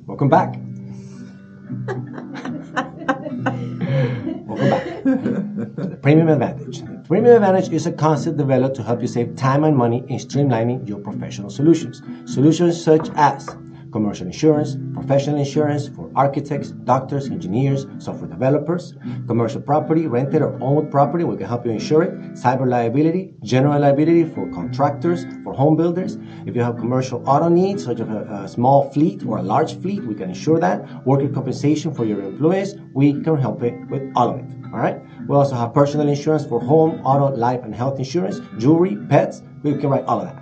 Welcome back. Welcome back. The Premium Advantage. The Premium Advantage is a concept developed to help you save time and money in streamlining your professional solutions. Solutions such as commercial insurance, professional insurance for architects, doctors, engineers, software developers, commercial property, rented or owned property, we can help you insure it, cyber liability, general liability for contractors, for home builders. If you have commercial auto needs, such as a small fleet or a large fleet, we can insure that. Worker compensation for your employees, we can help it with all of it, all right? We also have personal insurance for home, auto, life, and health insurance, jewelry, pets, we can write all of that.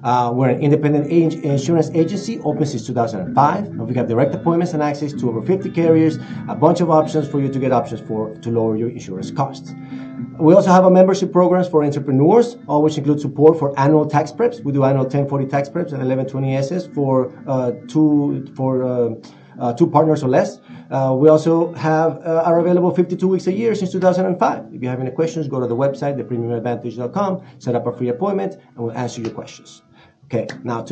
We're an independent insurance agency, open since 2005. And we have direct appointments and access to over 50 carriers, a bunch of options for you to get options to lower your insurance costs. We also have a membership programs for entrepreneurs, which include support for annual tax preps. We do annual 1040 tax preps and 1120 SS for two partners or less. We also are available 52 weeks a year since 2005. If you have any questions, go to the website, thepremiumadvantage.com, set up a free appointment, and we'll answer your questions. Okay, now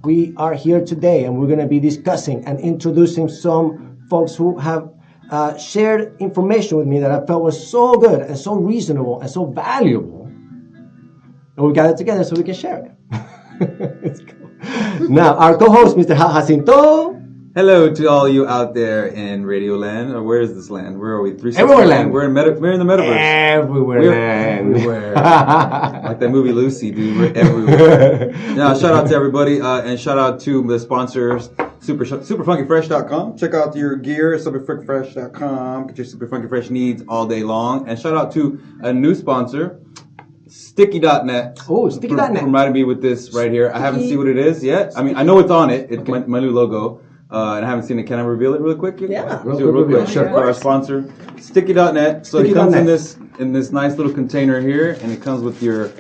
we are here today, and we're going to be discussing and introducing some folks who have shared information with me that I felt was so good and so reasonable and so valuable. And we got it together so we can share it. It's cool. Now, our co-host, Mr. Jacinto. Hello to all you out there in Radio Land. Or where is this land? Where are we? Everywhere land. We're in the metaverse. Everywhere land. Everywhere. Like that movie Lucy, dude. We're everywhere. Now, shout out to everybody, and shout out to the sponsors, superfunkyfresh.com. Check out your gear, superfunkyfresh.com. Get your Super Funky Fresh needs all day long. And shout out to a new sponsor, Sticky.net. Oh, Sticky.net. Provided me with this right here. I haven't seen what it is yet. I mean, I know it's on it. It's my new logo. And I haven't seen it. Can I reveal it really quick? Yeah. Real quick. Sure. For our sponsor, Sticky.net. So it comes in this nice little container here, and it comes with your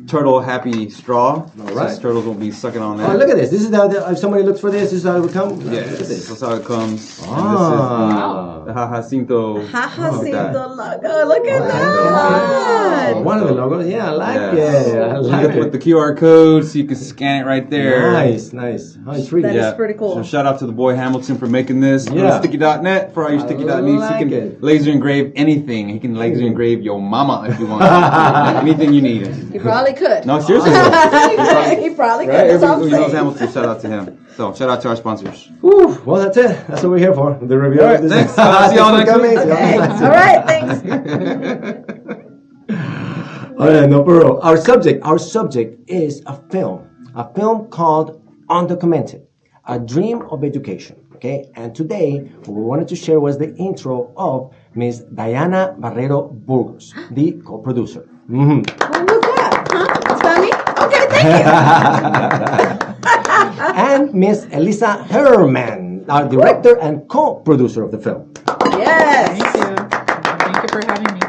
turtle happy straw. All right. So turtles won't be sucking on that. Oh, look at this. This is how if somebody looks for this is how it would come. Yes. Look at this. That's how it comes. Ah. And this is the Jacinto. Jacinto logo. Look at that. One of the logos. Yeah, I like it. I So like you it. put the QR code so you can scan it right there. Nice. How intriguing. That is pretty cool. So shout out to the boy Hamilton for making this. Yeah. Sticky.net for all your Sticky.net needs. like He can it. laser engrave anything. He can laser engrave your mama if you want. Anything you need. He probably could. No, seriously. He probably could. Right? That's all Everybody who I'm knows saying. Hamilton, shout out to him. So, shout out to our sponsors. Whew. Well, that's it. That's what we're here for. The review. All right, thanks. See y'all next week. Okay. All right. Thanks. All right, no, for real. Our subject is a film called Undocumented, A Dream of Education. Okay, and today what we wanted to share was the intro of Miss Diana Barrero Burgos, the co-producer. Mm-hmm. What was that? Huh? It's funny? Okay, thank you. And Miss Elisa Herrmann, our director and co-producer of the film. Yes. Thank you. Thank you for having me.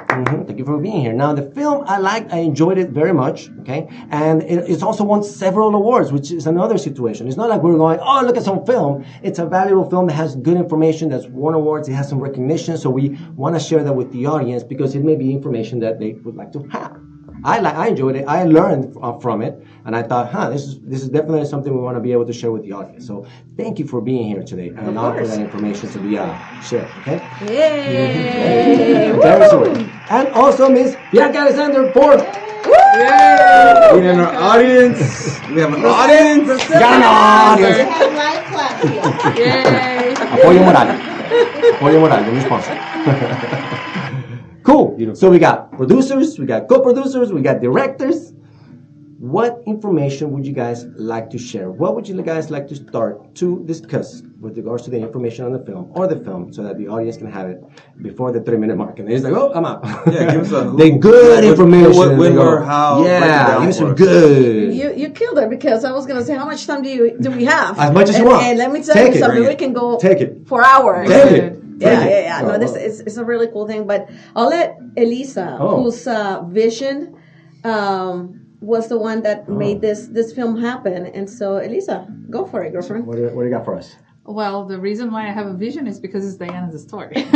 Thank you for being here. Now, the film I enjoyed it very much, okay? And it's also won several awards, which is another situation. It's not like we're going, oh, look at some film. It's a valuable film that has good information, that's won awards, it has some recognition, so we want to share that with the audience because it may be information that they would like to have. I enjoyed it. I learned from it, and I thought, this is definitely something we want to be able to share with the audience. So thank you for being here today and offer that information to be shared. Okay. Yay. Very sweet. And also Miss Bianca Alexander for Yay! We have an audience. We have an audience. got an audience. Live clap here. Yay! Apoyo moral de mi sponsor. Cool. So we got producers, we got co-producers, we got directors. What information would you guys like to share? What would you guys like to start to discuss with regards to the information on the film or the film so that the audience can have it before the 3-minute mark? And it's like, oh, I'm out. Yeah, give us a the good information. When, where, how. Yeah, give us some good. You killed it because I was gonna say how much time do we have? As much as you want. And let me tell Take you it. something. Bring We it. can go Take it. for hours. Take it. Yeah. Oh, No, this is a really cool thing. But I'll let Elisa, whose vision was the one that made this film happen. And so, Elisa, go for it, girlfriend. What do you got for us? Well, the reason why I have a vision is because it's Diana's story. So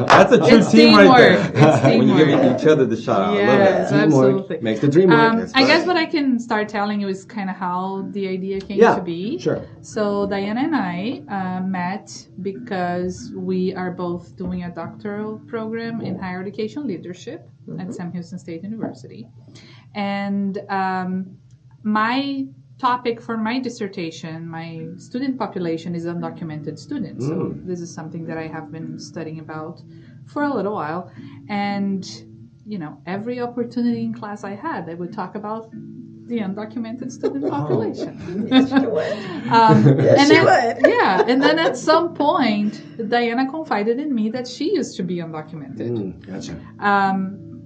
that's a true it's team right there. teamwork. It's When you give teamwork. each other the shout out. I love Yes, that. absolutely. Makes the dream work. I guess what I can start telling you is kind of how the idea came to be. Sure. So Diana and I met because we are both doing a doctoral program in higher education leadership at Sam Houston State University. And my topic for my dissertation, my student population is undocumented students. So this is something that I have been studying about for a little while. And, you know, every opportunity in class I had, I would talk about the undocumented student population. Yes, you would. and she then, would. yeah, and then at some point, Diana confided in me that she used to be undocumented. Gotcha.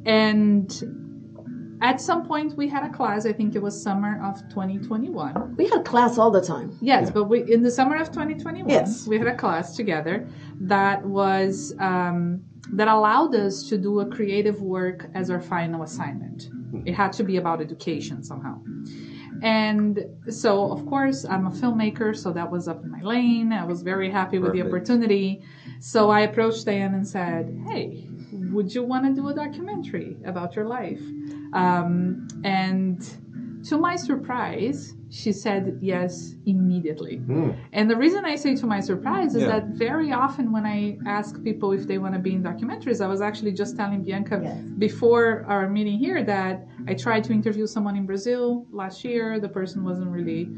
And at some point, we had a class. I think it was summer of 2021. We had class all the time. Yes, but in the summer of 2021, Yes. we had a class together that was that allowed us to do a creative work as our final assignment. It had to be about education somehow. And so, of course, I'm a filmmaker, so that was up in my lane. I was very happy with the opportunity. So I approached Diane and said, hey, would you want to do a documentary about your life? And to my surprise, she said yes immediately. And the reason I say to my surprise is that very often when I ask people if they want to be in documentaries, I was actually just telling Bianca before our meeting here that I tried to interview someone in Brazil last year. The person wasn't really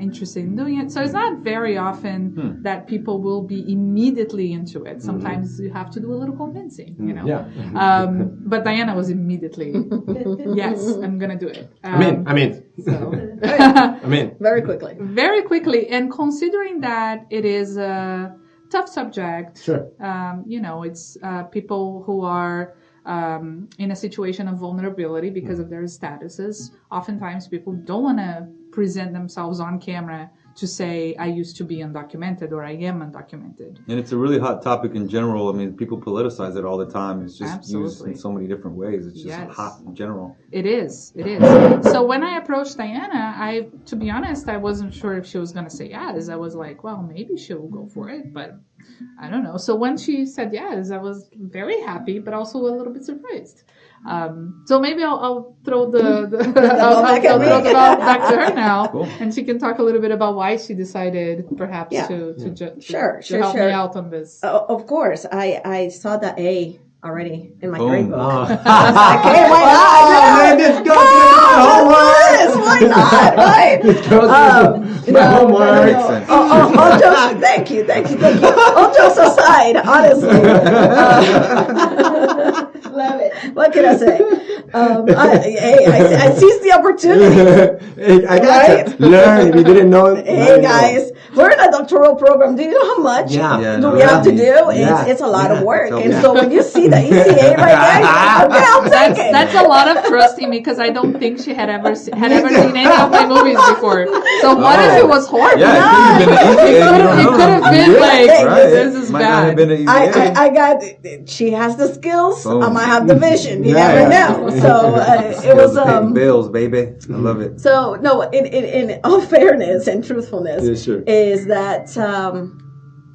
interested in doing it. So it's not very often that people will be immediately into it. Sometimes you have to do a little convincing, you know. But Diana was immediately, yes, I'm going to do it. I mean. So. Very quickly. Very quickly. And considering that it is a tough subject, Sure. You know, it's people who are in a situation of vulnerability because of their statuses. Oftentimes people don't want to present themselves on camera to say, I used to be undocumented or I am undocumented. And it's a really hot topic in general. I mean, people politicize it all the time. It's just used in so many different ways. It's just hot in general. It is. It is. So when I approached Diana, to be honest, I wasn't sure if she was going to say yes. I was like, well, maybe she'll go for it, but I don't know. So when she said yes, I was very happy, but also a little bit surprised. So maybe I'll throw the ball back to her now, and she can talk a little bit about why she decided perhaps to help me out on this. Of course, I saw the A already in my grade book. Oh. I was like, hey, why not? Man, this girl Why not? Right? This girl homework. All jokes. Thank you. All jokes aside, honestly. Love it. What can I say? I seized the opportunity. Hey, I got to learn. If you didn't know. Hey guys, we're in a doctoral program. Do you know how much we have to do? It's a lot of work. And so when you see the ECA right there, okay, I'll take it. That's a lot of trusting me because I don't think she had ever seen any of my movies before. So what if it was horrible? Yeah, it could have been like, this is Might bad. not have been an ECA. I got. She has the skills. Boom. I might have the vision. You never know. So it was paying bills, baby. I love it. So no, in all fairness and truthfulness, is that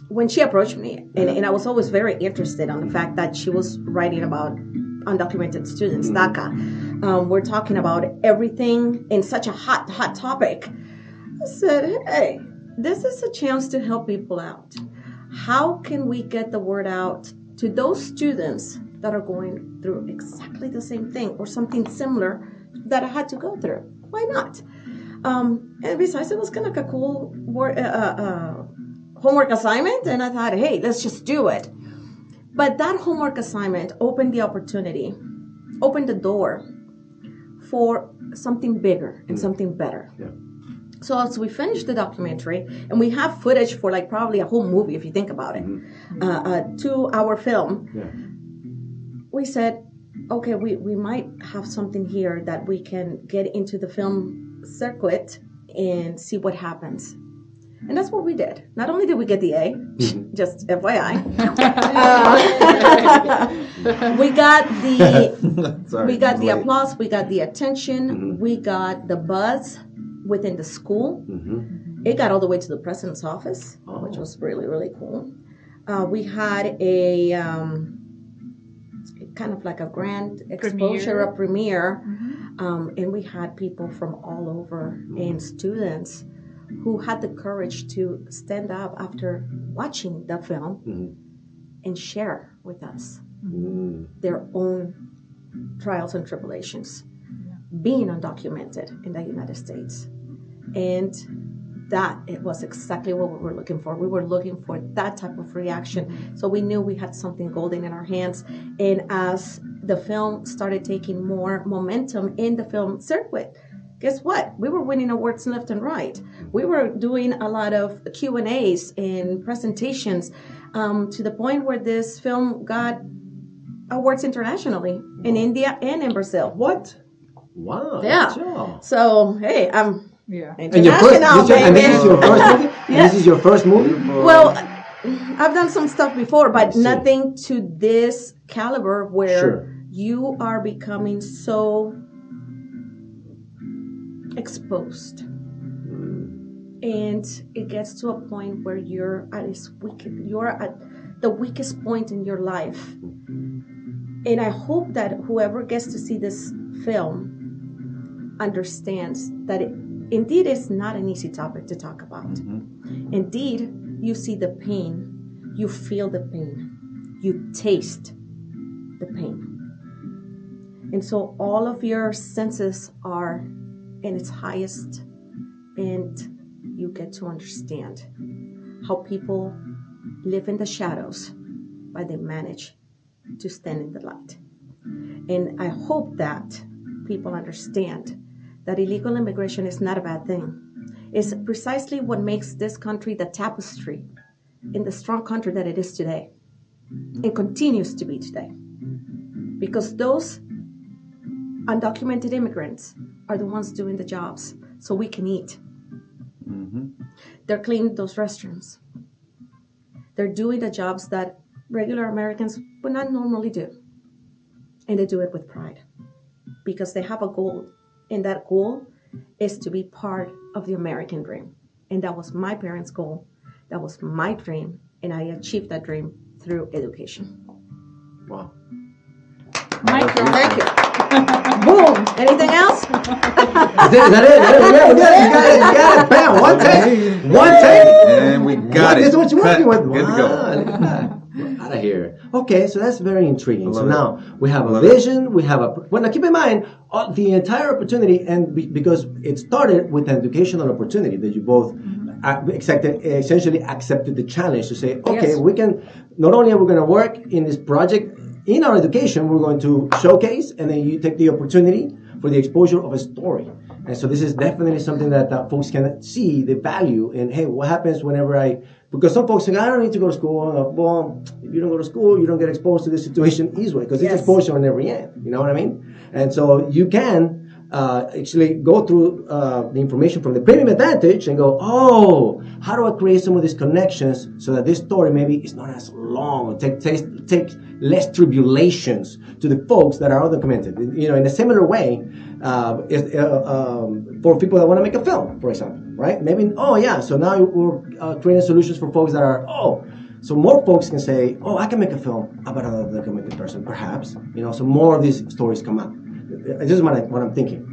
when she approached me, and I was always very interested on the fact that she was writing about undocumented students, DACA. We're talking about everything in such a hot topic. I said, hey, this is a chance to help people out. How can we get the word out to those students that are going through exactly the same thing or something similar that I had to go through? Why not? And besides, it was kind of a cool homework assignment, and I thought, hey, let's just do it. But that homework assignment opened the opportunity, opened the door for something bigger and something better. Yeah. So as we finished the documentary, and we have footage for like probably a whole movie if you think about it, a 2-hour film, we said, okay, we might have something here that we can get into the film circuit and see what happens. And that's what we did. Not only did we get the A, just FYI, we got the applause, we got the attention, we got the buzz, within the school. It got all the way to the president's office, which was really, really cool. We had a kind of like a grand exposure, a premiere, and we had people from all over and students who had the courage to stand up after watching the film and share with us their own trials and tribulations being undocumented in the United States. And that it was exactly what we were looking for. We were looking for that type of reaction. So we knew we had something golden in our hands. And as the film started taking more momentum in the film circuit, guess what? We were winning awards left and right. We were doing a lot of Q&As and presentations to the point where this film got awards internationally in India and in Brazil. What? Wow. Yeah. So, hey, I'm international, and this is your first movie? This is your first movie? Well, I've done some stuff before, but nothing to this caliber where you are becoming so exposed. And it gets to a point where you're at the weakest point in your life. And I hope that whoever gets to see this film understands that indeed it's not an easy topic to talk about. Indeed, you see the pain, you feel the pain, you taste the pain. And so all of your senses are in its highest, and you get to understand how people live in the shadows, but they manage to stand in the light. And I hope that people understand that illegal immigration is not a bad thing. It's precisely what makes this country the tapestry in the strong country that it is today and continues to be today. Because those undocumented immigrants are the ones doing the jobs so we can eat. They're cleaning those restrooms. They're doing the jobs that regular Americans would not normally do. And they do it with pride because they have a goal. And that goal is to be part of the American dream. And that was my parents' goal. That was my dream. And I achieved that dream through education. Wow. Thank you. Boom. Anything else? Is that it? You got it. Bam. One take. And we got it. This is what you're working with. Good to go. Look at that. Out of here. Okay, so that's very intriguing. So now we have a vision. We have well, now keep in mind the entire opportunity, and because it started with an educational opportunity that you both essentially accepted the challenge to say, okay, we can. Not only are we going to work in this project in our education, we're going to showcase, and then you take the opportunity for the exposure of a story. And so this is definitely something that folks can see the value in. Hey, what happens whenever because some folks say, I don't need to go to school. Well, if you don't go to school, you don't get exposed to this situation easily because it's exposure on every end. You know what I mean? And so you can actually go through the information from the premium advantage and go, oh, how do I create some of these connections so that this story maybe is not as long or take less tribulations to the folks that are undocumented. You know, in a similar way, for people that want to make a film, for example, right? Maybe, so now we're creating solutions for folks that are, so more folks can say, I can make a film about an undocumented person, perhaps. You know, so more of these stories come out. This is what I'm thinking.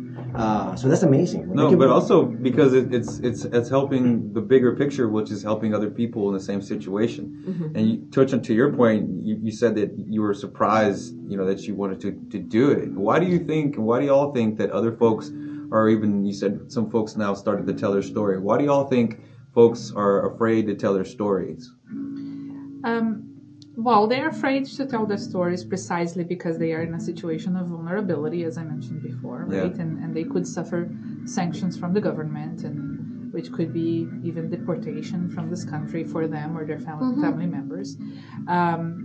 So that's amazing. But also because it's helping the bigger picture, which is helping other people in the same situation. And you touch on to your point, you said that you were surprised, that you wanted to do it. Why do y'all think that other folks are you said some folks now started to tell their story. Why do y'all think folks are afraid to tell their stories? Well, they're afraid to tell their stories precisely because they are in a situation of vulnerability, as I mentioned before, right? Yeah. And they could suffer sanctions from the government, and which could be even deportation from this country for them or their family members.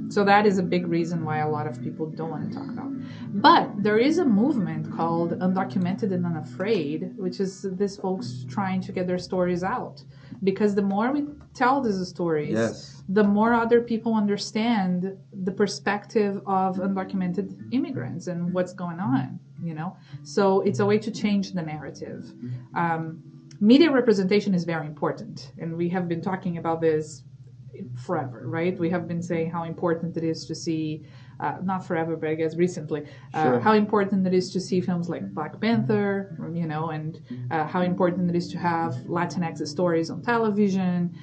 So that is a big reason why a lot of people don't want to talk about. But there is a movement called Undocumented and Unafraid, which is these folks trying to get their stories out. Because the more we tell these stories, the more other people understand the perspective of undocumented immigrants and what's going on, So it's a way to change the narrative. media representation is very important, and we have been talking about this forever, right? We have been saying how important it is to see, not forever, but I guess recently, how important it is to see films like Black Panther, and how important it is to have Latinx stories on television.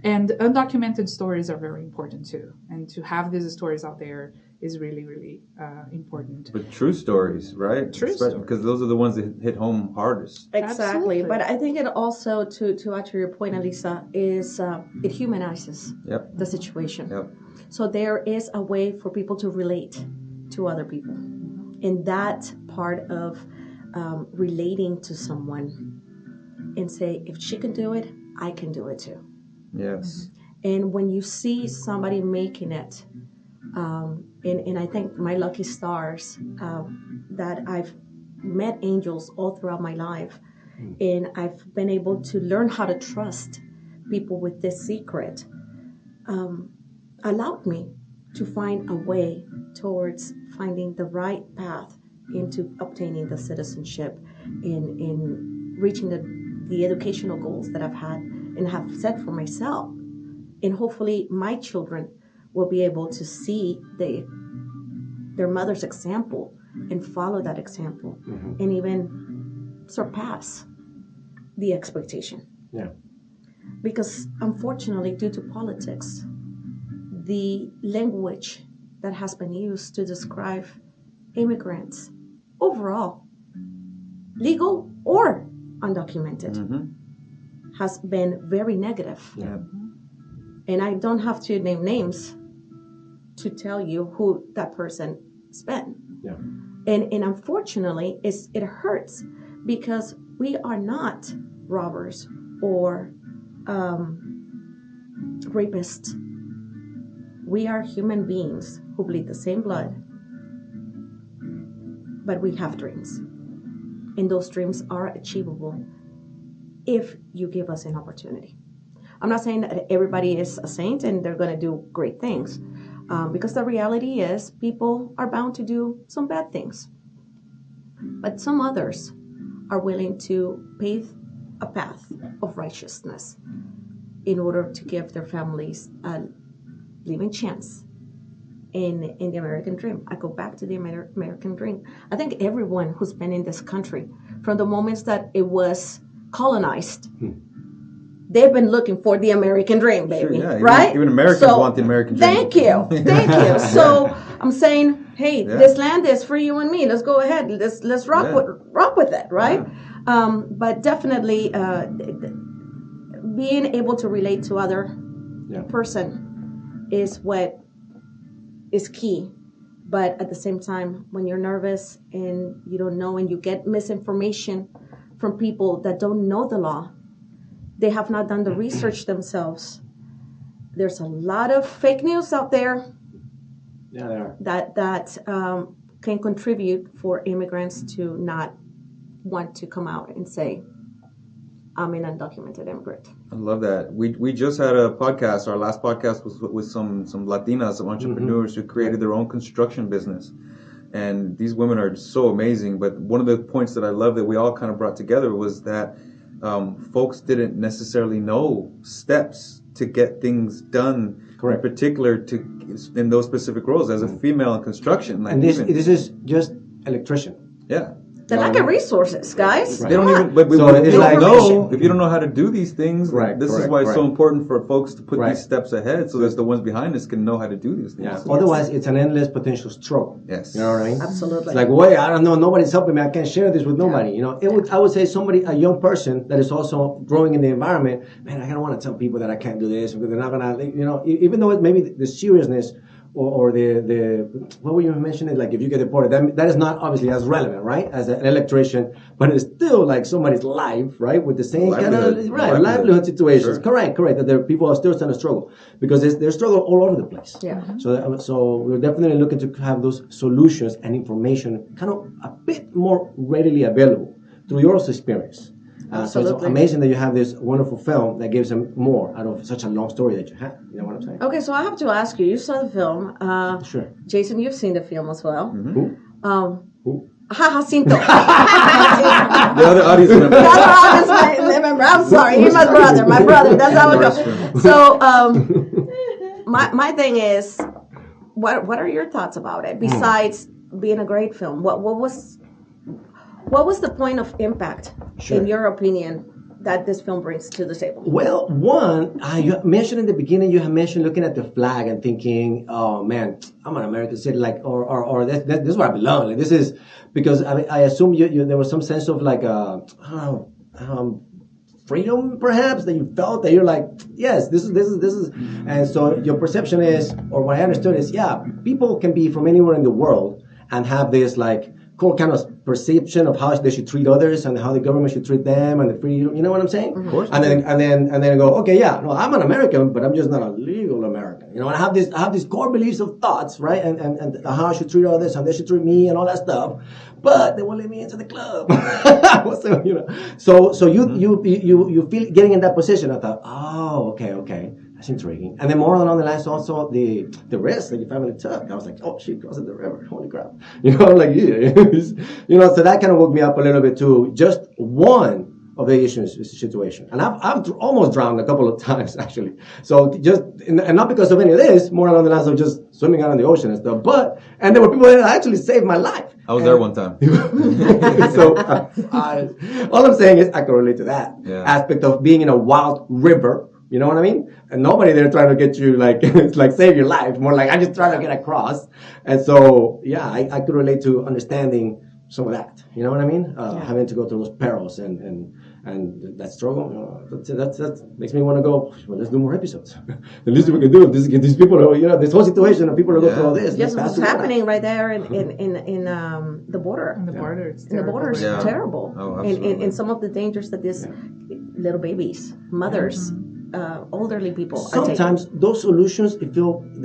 And undocumented stories are very important too. And to have these stories out there is really, really important. But true stories, right? True stories. Because those are the ones that hit home hardest. Exactly. Absolutely. But I think it also, to add to your point, Elisa, is it humanizes the situation. Yep. So there is a way for people to relate to other people. And that part of relating to someone and say, if she can do it, I can do it too. Yes. And when you see somebody making it, and I think my lucky stars that I've met angels all throughout my life, and I've been able to learn how to trust people with this secret, allowed me to find a way towards finding the right path into obtaining the citizenship, in reaching the educational goals that I've had and have set for myself. And hopefully my children will be able to see their mother's example and follow that example, and even surpass the expectation. Yeah. Because unfortunately, due to politics, the language that has been used to describe immigrants overall, legal or undocumented, has been very negative. Yeah. And I don't have to name names to tell you who that person has been. Yeah. And unfortunately, it hurts because we are not robbers or rapists. We are human beings who bleed the same blood, but we have dreams. And those dreams are achievable if you give us an opportunity. I'm not saying that everybody is a saint and they're going to do great things, because the reality is people are bound to do some bad things. But some others are willing to pave a path of righteousness in order to give their families a living chance in the American dream. I go back to the American dream. I think everyone who's been in this country, from the moments that it was colonized, they've been looking for the American dream, baby. Sure, yeah. Right? Even Americans want the American dream. Thank you. So I'm saying, hey, this land is for you and me. Let's go ahead. Let's rock with it, right? Yeah. But definitely being able to relate to other person is what is key. But at the same time, when you're nervous and you don't know and you get misinformation from people that don't know the law, they have not done the research themselves. There's a lot of fake news out there. Yeah, there are. That can contribute for immigrants to not want to come out and say, I'm an undocumented immigrant. I love that. We just had a podcast. Our last podcast was with some Latinas, some entrepreneurs who created their own construction business. And these women are so amazing. But one of the points that I love that we all kind of brought together was that folks didn't necessarily know steps to get things done. Correct. In particular in those specific roles as a female in construction. Like, and this is just electrician. Yeah. The lack of resources, guys. Right. They don't even. But so if you don't know, if you don't know how to do these things, this is why it's so important for folks to put these steps ahead, so that the ones behind us can know how to do these things. Yeah. Otherwise, it's an endless potential struggle. Yes. You know what I mean? Absolutely. It's like, wait, I don't know. Nobody's helping me. I can't share this with nobody. You know, I would say a young person that is also growing in the environment. Man, I don't want to tell people that I can't do this because they're not gonna. You know, even though maybe the seriousness. Or the what were you mentioning? Like if you get deported, that is not obviously as relevant, right? As an electrician, but it's still like somebody's life, right? With the same kind of livelihood situations. Sure. Correct. That there people are still trying to struggle because there's struggle all over the place. Yeah. So we're definitely looking to have those solutions and information kind of a bit more readily available through your experience. So it's amazing that you have this wonderful film that gives them more out of such a long story that you have. You know what I'm saying? Okay, so I have to ask you. You saw the film. Sure. Jason, you've seen the film as well. Mm-hmm. Who? Jacinto. The other audience member. I'm sorry. He's my brother. My brother. That's how it goes. So, my thing is, what are your thoughts about it? Besides being a great film, what was the point of impact, in your opinion, that this film brings to the table? Well, one, you mentioned in the beginning, you have mentioned looking at the flag and thinking, oh man, I'm an American citizen, like, or this is where I belong. Like, this is, because I assume there was some sense of like, freedom, perhaps, that you felt, that you're like, yes, this is, and so your perception is, or what I understood is, yeah, people can be from anywhere in the world and have this like core kind of perception of how they should treat others and how the government should treat them and the freedom. You know what I'm saying? Of course. And then go, okay, yeah, no, I'm an American, but I'm just not a legal American. You know, and I have these core beliefs of thoughts, right? And how I should treat others, how they should treat me, and all that stuff. But they won't let me into the club. So, you know, so you feel getting in that position. I thought, oh, okay. That's intriguing. And then more along the lines, also the risk that your family took. I was like, oh shit, crossing the river. Holy crap. You know, like, yeah. You know, so that kind of woke me up a little bit too. Just one of the issues is the situation. And I've almost drowned a couple of times, actually. So just, and not because of any of this, more along the lines of just swimming out in the ocean and stuff. And there were people that actually saved my life. I was there one time. So all I'm saying is I can relate to that aspect of being in a wild river. You know what I mean? And nobody there trying to get you, like, it's like save your life. More like, I just trying to get across. And so, yeah, I could relate to understanding some of that. You know what I mean? Having to go through those perils and that struggle. You know, that makes me want to go, well, let's do more episodes. The least we can do is get these people, you know, this whole situation of people are going through all this. Just what's happening right there in the border. In the border, it's in the border is terrible. Oh, absolutely. And some of the dangers that these little babies, mothers, elderly people sometimes those solutions they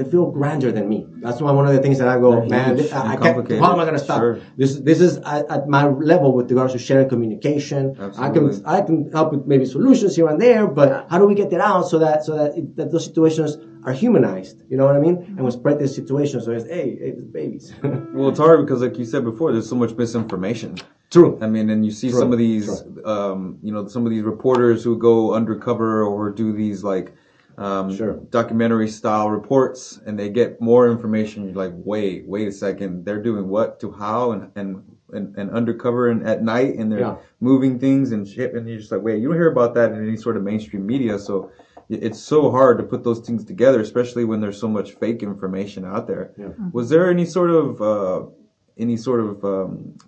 feel grander than me. That's why one of the things that I go, man, I can't, how am I going to stop? Sure. This is at my level with regards to sharing communication. Absolutely. I can help with maybe solutions here and there, but how do we get that out so that those situations are humanized? You know what I mean? And we spread this situation so it's it's babies. Well, it's hard because, like you said before, there's so much misinformation. True. I mean, and you see some of these, you know, some of these reporters who go undercover or do these like documentary style reports, and they get more information. You're like, wait a second, they're doing what to how and undercover and at night, and they're moving things and shit, and you're just like, wait, you don't hear about that in any sort of mainstream media, so it's so hard to put those things together, especially when there's so much fake information out there. Yeah. Was there any sort of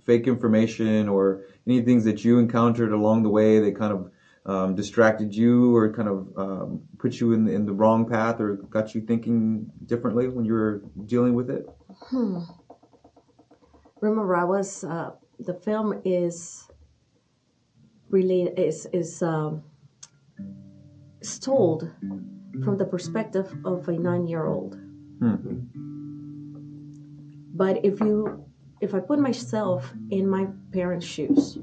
fake information or any things that you encountered along the way that kind of distracted you or kind of put you in the wrong path or got you thinking differently when you were dealing with it? Remember, I was the film is related is told from the perspective of a 9-year-old. But if I put myself in my parents' shoes,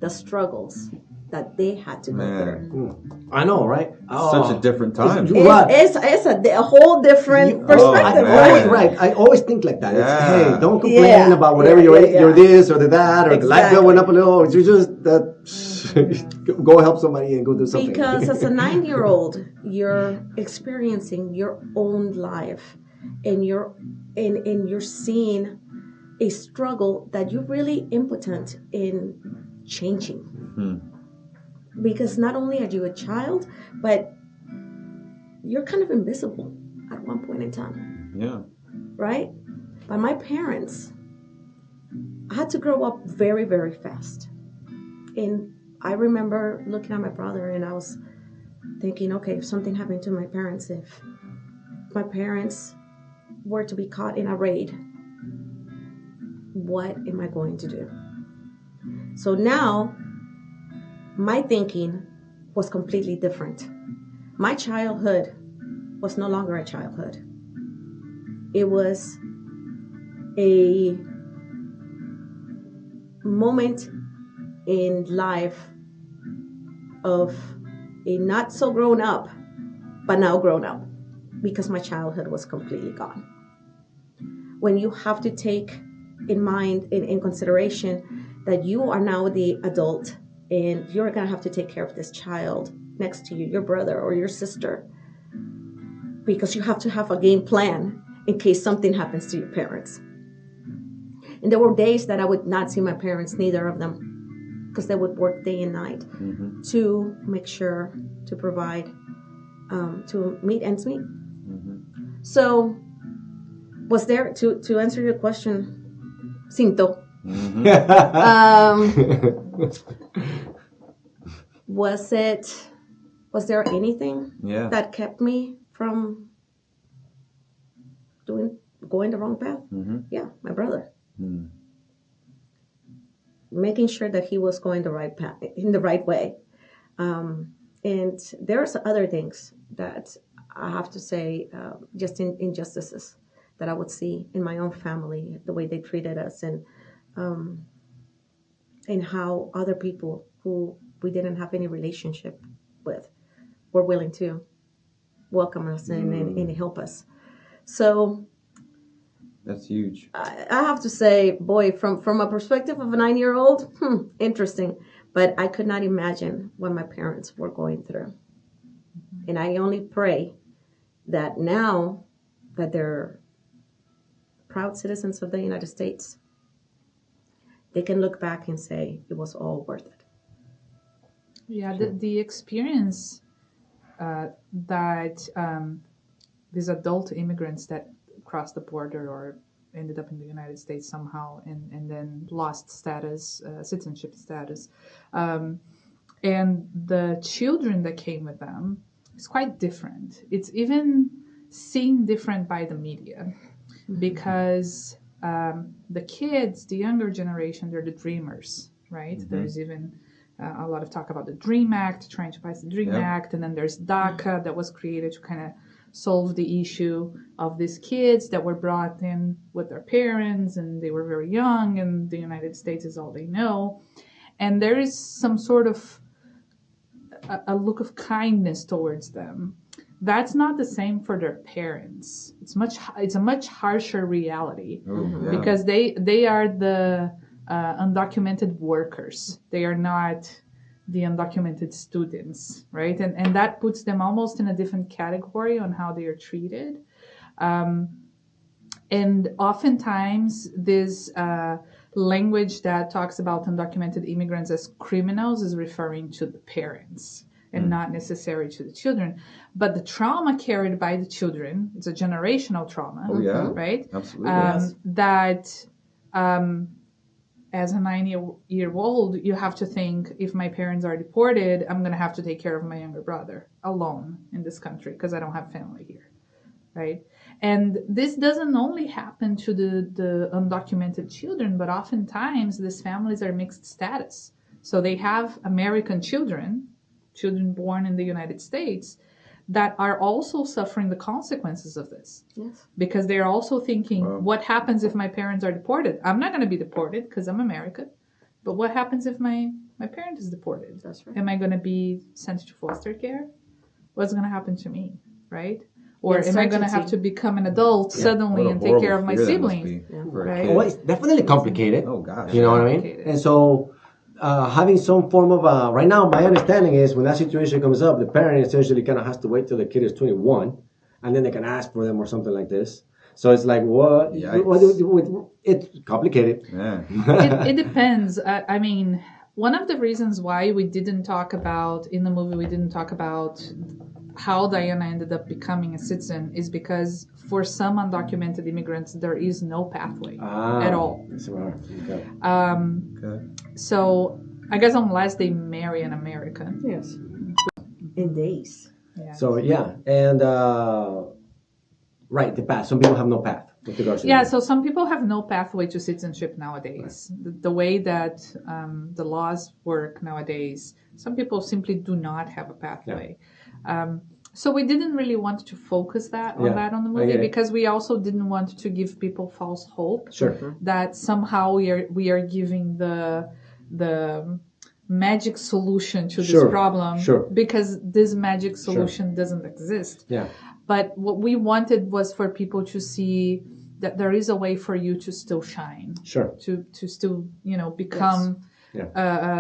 the struggles that they had to go through. I know, right? Such a different time. It's a whole different perspective, right? I always think like that. It's, hey, don't complain about whatever you're this or that, or the light bill went up a little. You just go help somebody and go do something. Because as a 9-year-old, you're experiencing your own life, and you're seeing a struggle that you're really impotent in changing. Because not only are you a child, but you're kind of invisible at one point in time. Yeah. Right? But my parents, I had to grow up very, very fast. And I remember looking at my brother and I was thinking, okay, if something happened to my parents, if my parents were to be caught in a raid, what am I going to do? So now, my thinking was completely different. My childhood was no longer a childhood. It was a moment in life of a not so grown up, but now grown up, because my childhood was completely gone. When you have to take in mind, in consideration, that you are now the adult and you're going to have to take care of this child next to you, your brother or your sister, because you have to have a game plan in case something happens to your parents. And there were days that I would not see my parents, neither of them, because they would work day and night to make sure to provide, to meet ends meet. So, was there, to answer your question, Cinto, was there anything that kept me from going the wrong path? Yeah, my brother. Making sure that he was going the right path, in the right way. And there's other things that I have to say, just injustices that I would see in my own family, the way they treated us, and how other people who we didn't have any relationship with were willing to welcome us and help us. So that's huge. I have to say, boy, from a perspective of a 9-year-old, interesting. But I could not imagine what my parents were going through. And I only pray that now that they're proud citizens of the United States, they can look back and say it was all worth it. Yeah, the experience that these adult immigrants that crossed the border or ended up in the United States somehow and then lost status, citizenship status, and the children that came with them is quite different. It's even seen different by the media because the kids, the younger generation, they're the dreamers, right? There's even a lot of talk about the DREAM Act, trying to pass the DREAM Act, and then there's DACA that was created to kind of solve the issue of these kids that were brought in with their parents and they were very young and the United States is all they know. And there is some sort of a look of kindness towards them. That's not the same for their parents. It's a much harsher reality because they are the undocumented workers. They are not the undocumented students, right? And that puts them almost in a different category on how they are treated. And oftentimes this language that talks about undocumented immigrants as criminals is referring to the parents and not necessarily to the children. But the trauma carried by the children, it's a generational trauma, right? Absolutely. That as a 9-year-old, you have to think, if my parents are deported, I'm going to have to take care of my younger brother alone in this country because I don't have family here, right? And this doesn't only happen to the undocumented children, but oftentimes these families are mixed status. So they have American children born in the United States, that are also suffering the consequences of this. Yes. Because they're also thinking, what happens if my parents are deported? I'm not going to be deported because I'm American. But what happens if my parent is deported? That's right. Am I going to be sent to foster care? What's going to happen to me, right? Or am I going to have to become an adult suddenly and take care of my siblings? Right? Well, it's definitely complicated. Oh, gosh. You know what I mean? And so having some form of right now, my understanding is when that situation comes up, the parent essentially kind of has to wait till the kid is 21, and then they can ask for them or something like this. So it's like, what it's complicated. Yeah. It depends. I mean, one of the reasons why we didn't talk about, in the movie, we didn't talk about how Diana ended up becoming a citizen is because for some undocumented immigrants, there is no pathway at all. Okay. So I guess unless they marry an American. Yes. In days. Yeah. So and right, the path. Some people have no path with regards to Yeah, that. so some people have no pathway to citizenship nowadays. The way that the laws work nowadays, some people simply do not have a pathway. So we didn't really want to focus on the movie because we also didn't want to give people false hope that somehow we are giving the magic solution to this problem because this magic solution doesn't exist. Yeah. But what we wanted was for people to see that there is a way for you to still shine. Sure. To still, become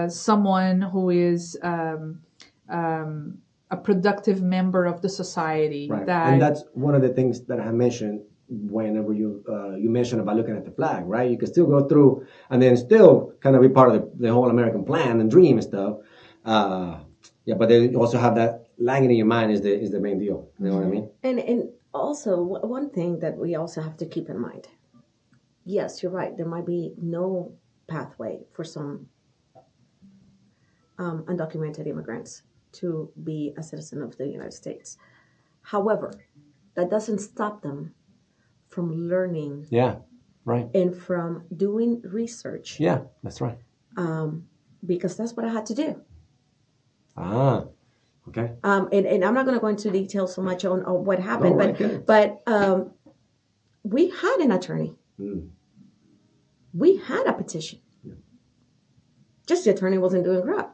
someone who is a productive member of the society. Right. That, and that's one of the things that I mentioned whenever you mentioned about looking at the flag, right? You can still go through and then still kind of be part of the whole American plan and dream and stuff. But then you also have that lagging in your mind is the main deal. You know what I mean? And also one thing that we also have to keep in mind. Yes, you're right. There might be no pathway for some undocumented immigrants to be a citizen of the United States. However, that doesn't stop them from learning. Yeah, right. And from doing research. Yeah, that's right. Because that's what I had to do. Ah, okay. And I'm not going to go into detail so much on what happened, right, but we had an attorney. We had a petition. Just the attorney wasn't doing crap.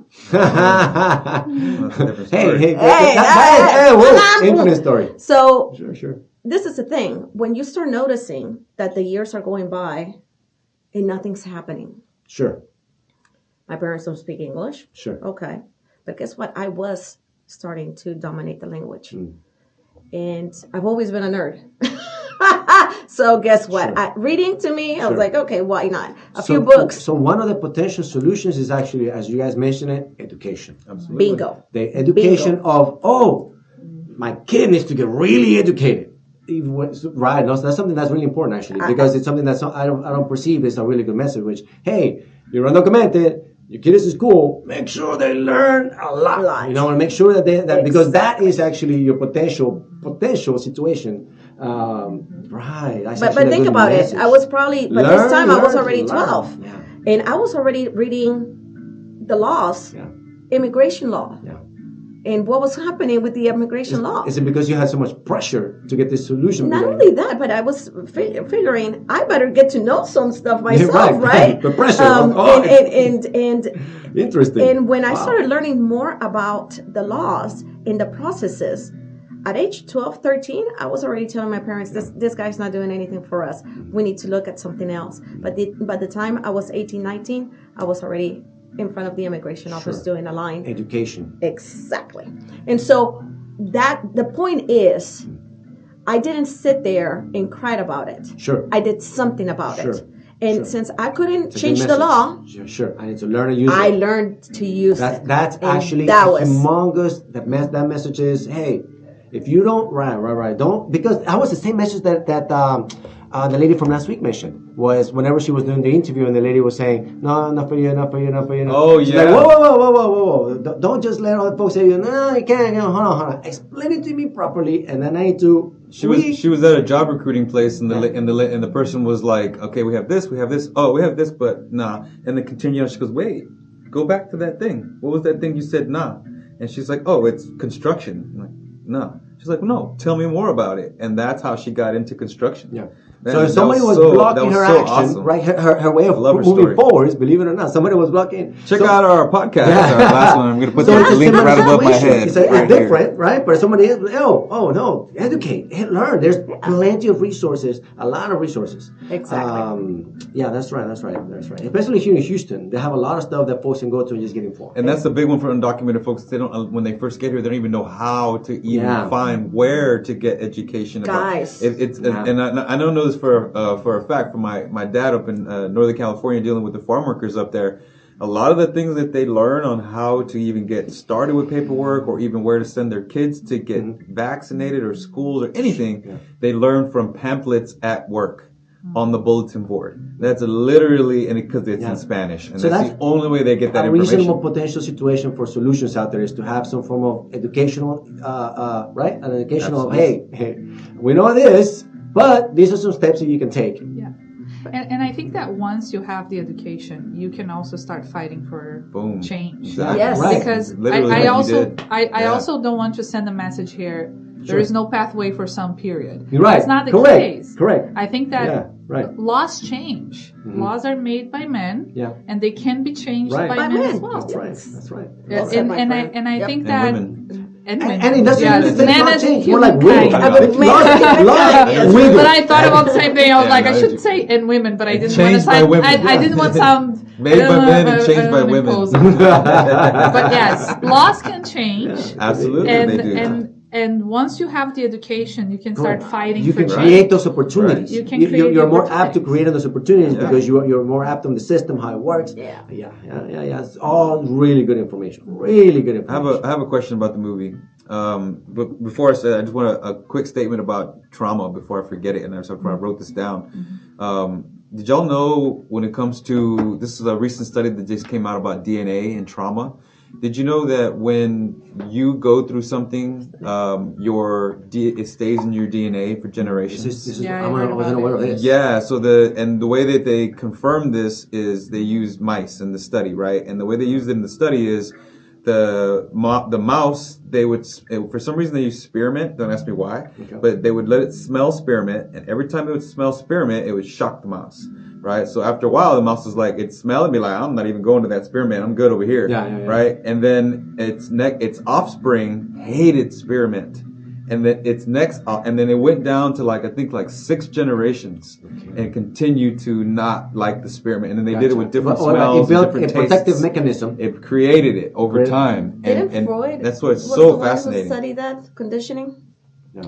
Infinite story. So Sure. This is the thing. When you start noticing that the years are going by and nothing's happening. Sure. My parents don't speak English. Sure. Okay. But guess what? I was starting to dominate the language. And I've always been a nerd. So guess what? Sure. Reading to me, I was like, okay, why not? A So, few books. So one of the potential solutions is actually, as you guys mentioned it, education. Absolutely. Bingo. The education of, my kid needs to get really educated. Right, no, so that's something that's really important actually, because it's something that's I don't perceive as a really good message. Which, hey, you're undocumented, your kid is in school, make sure they learn a lot. You know, and make sure that because that is actually your potential situation. Right. But think about it. I was probably this time I was already 12, and I was already reading the laws, immigration law. Yeah. And what was happening with the immigration law? Is it because you had so much pressure to get this solution? Not only that, but I was figuring I better get to know some stuff myself, right? The pressure. And interesting. And when I started learning more about the laws and the processes, at age 12, 13, I was already telling my parents, this guy's not doing anything for us. We need to look at something else. But by the time I was 18, 19, I was already in front of the immigration office doing a line. Education. Exactly. And so the point is, I didn't sit there and cried about it. Sure. I did something about it. And since I couldn't change the law, sure, I need to learn to use it. I learned to use it. That's actually humongous. That message is, hey, if you don't, don't, because that was the same message that the lady from last week mentioned. Was whenever she was doing the interview and the lady was saying, no, not for you. Oh, she's yeah. like, whoa. Don't just let other folks say, no, you can't. Hold on. Explain it to me properly, and then I need to. She was at a job recruiting place, and the person was like, okay, we have this. Oh, we have this, but nah. And then continue on. She goes, wait, go back to that thing. What was that thing you said? Nah. And she's like, oh, it's construction. I'm like, no. She's like, no, tell me more about it. And that's how she got into construction. Yeah. Man, so if somebody was blocking her action, awesome. Right? Her way of moving forward, believe it or not, somebody was blocking. Check out our podcast, our last one. I'm going to put the link right above my head. It's different, right? But somebody is, no, educate, learn. There's plenty of resources, a lot of resources. Exactly. That's right. Especially here in Houston, they have a lot of stuff that folks can go to and just get informed. And that's the big one for undocumented folks. They don't, when they first get here, they don't even know how to even find where to get education. Guys, and I don't know this for a fact from my dad up in Northern California dealing with the farm workers up there. A lot of the things that they learn on how to even get started with paperwork or even where to send their kids to get vaccinated or schools or anything, they learn from pamphlets at work on the bulletin board. That's literally, and because it's in Spanish, and so that's the only way they get that information. A reasonable potential situation for solutions out there is to have some form of educational, right? An educational, hey, we know this, but these are some steps that you can take. Yeah. And I think that once you have the education, you can also start fighting for change. Exactly. Yes, right. Because I also don't want to send a message here. There is no pathway for some period. You're right. That's not the case. Correct. I think that laws change. Laws are made by men, and they can be changed by men as well. That's right. And I think that And women. And it doesn't Yes, mean men not as change. More like humankind. women. Women. But I thought about the same thing. I was Yeah, like, no, I should it's- say "and women," but I didn't want to changed by sound. women. I didn't want to sound Made by men and changed by women. But yes, laws can change, Absolutely, and they do. and once you have the education, you can start fighting You for can change. create those opportunities. You can create You're the more apt to opportunities. create those opportunities Yeah. because you're more apt on the system, how it works. Yeah. It's all really good information. Really good information. I have a question about the movie. But before I say that, I just want a quick statement about trauma before I forget it, and that's why I wrote this down. Did y'all know when it comes to, this is a recent study that just came out about DNA and trauma. Did you know that when you go through something, it stays in your DNA for generations? Yeah, I wasn't aware of this. Yeah, so the way that they confirmed this is they used mice in the study, right? And the way they used it in the study is the mouse, they would, for some reason they use spearmint, don't ask me why, but they would let it smell spearmint, and every time it would smell spearmint, it would shock the mouse, right? So after a while, the mouse was like, it'd smell and be like, I'm not even going to that spearmint, I'm good over here, right? And then its offspring hated spearmint. And then and then it went down to I think 6 generations, and continued to not like the spearmint. And then they did it with different smells, it built different a protective tastes. mechanism. It created it over time, Didn't Freud? that's why it's was so the one fascinating. Who studied that conditioning?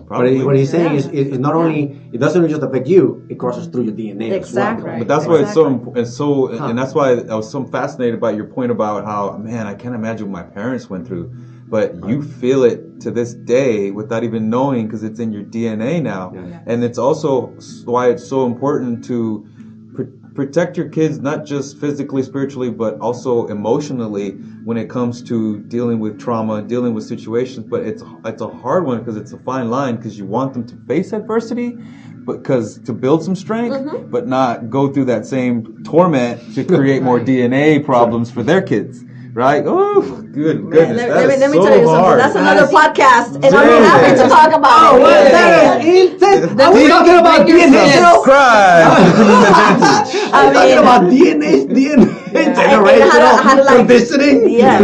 Probably. What he's saying is not only, it doesn't just affect you, it crosses through your DNA. Exactly. As well, right? But that's why it's so, and that's why I was so fascinated by your point about how, man, I can't imagine what my parents went through. But you feel it to this day without even knowing, because it's in your DNA now. Yeah. And it's also why it's so important to protect your kids, not just physically, spiritually, but also emotionally when it comes to dealing with trauma, dealing with situations. But it's a hard one because it's a fine line, because you want them to face adversity, because to build some strength, but not go through that same torment to create more DNA problems for their kids. Right? Oh, goodness. Let me so tell you something. hard. That's another podcast, and I'll be happy to talk about it. That is intense. Are we talking about DNA? Subscribe. I'm talking about DNA generational conditioning. Yes.